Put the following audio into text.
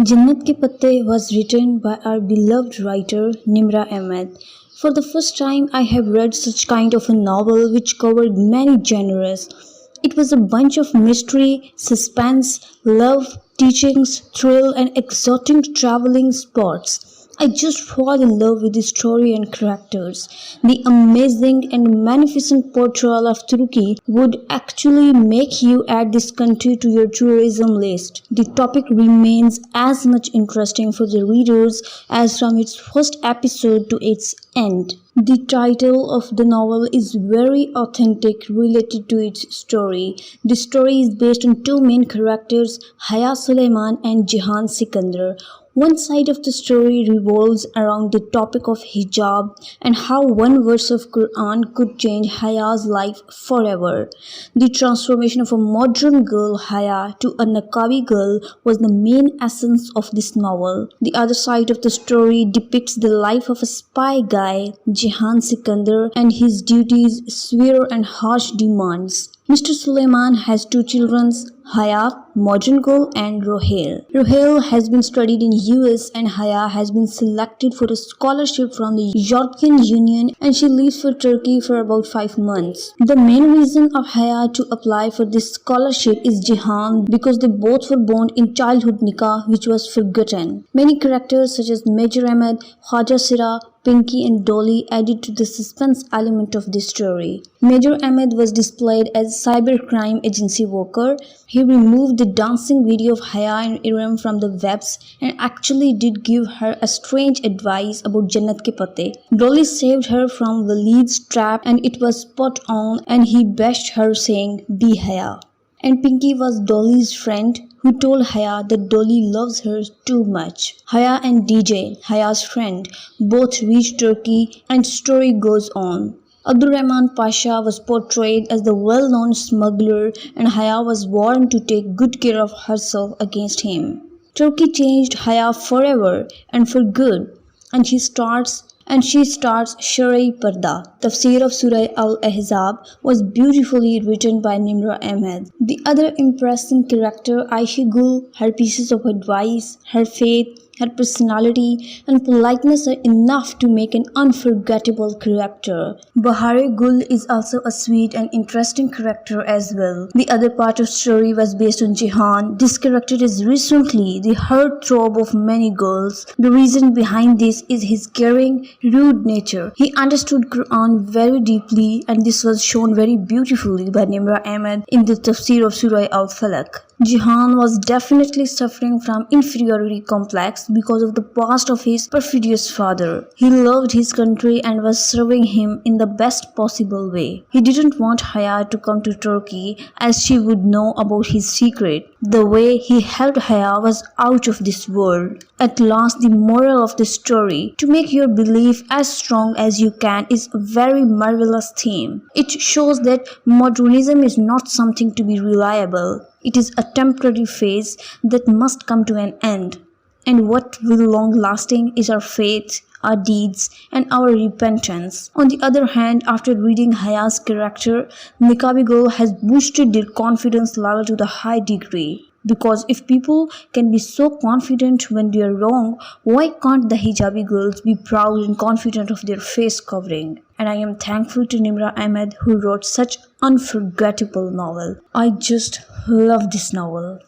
Jannat Ke Patte was written by our beloved writer Nimra Ahmed. For the first time, I have read such kind of a novel which covered many genres. It was a bunch of mystery, suspense, love, teachings, thrill, and exotic traveling spots. I just fall in love with the story and characters. The amazing and magnificent portrayal of Turkey would actually make you add this country to your tourism list. The topic remains as much interesting for the readers as from its first episode to its end. The title of the novel is very authentic related to its story. The story is based on two main characters, Haya Suleiman and Jihan Sikandar. One side of the story revolves around the topic of hijab and how one verse of Quran could change Haya's life forever. The transformation of a modern girl Haya to a Naqabi girl was the main essence of this novel. The other side of the story depicts the life of a spy guy, Jihan Sikandar, and his duties, severe and harsh demands. Mr. Suleiman has two children, Haya, modern girl, and Rohel. Rohel has been studied in US and Haya has been selected for a scholarship from the European Union and she leaves for Turkey for about 5 months. The main reason of Haya to apply for this scholarship is Jihan because they both were born in childhood nikah which was forgotten. Many characters such as Major Ahmed, Khaja Sira, Pinky and Dolly added to the suspense element of this story. Major Ahmed was displayed as a cybercrime agency worker. He removed the dancing video of Haya and Iram from the webs and actually did give her a strange advice about Jannat Ke Patte. Dolly saved her from Walid's trap and it was spot on and he bashed her saying, "Be Haya." And Pinky was Dolly's friend who told Haya that Dolly loves her too much. Haya and DJ, Haya's friend, both reached Turkey and story goes on. Abdurrahman Pasha was portrayed as the well-known smuggler and Haya was warned to take good care of herself against him. Turkey changed Haya forever and for good and she starts Sharai Parda. Tafsir of Surah Al-Ahzab was beautifully written by Nimra Ahmed. The other impressive character, Aishi Gul, her pieces of advice, her faith, her personality and politeness are enough to make an unforgettable character. Bahare Gul is also a sweet and interesting character as well. The other part of story was based on Jihan. This character is recently the heartthrob of many girls. The reason behind this is his caring, rude nature. He understood Quran very deeply and this was shown very beautifully by Nimra Ahmed in the tafsir of Surah Al-Falaq. Jihan was definitely suffering from inferiority complex because of the past of his perfidious father. He loved his country and was serving him in the best possible way. He didn't want Haya to come to Turkey as she would know about his secret. The way he helped Haya was out of this world. At last, the moral of the story, to make your belief as strong as you can, is a very marvelous theme. It shows that modernism is not something to be reliable. It is a temporary phase that must come to an end. And what will long lasting is our faith, our deeds, and our repentance. On the other hand, after reading Haya's character, Niqabi girl has boosted their confidence level to the high degree. Because if people can be so confident when they are wrong, why can't the hijabi girls be proud and confident of their face covering? And I am thankful to Nimra Ahmed who wrote such unforgettable novel. I just love this novel.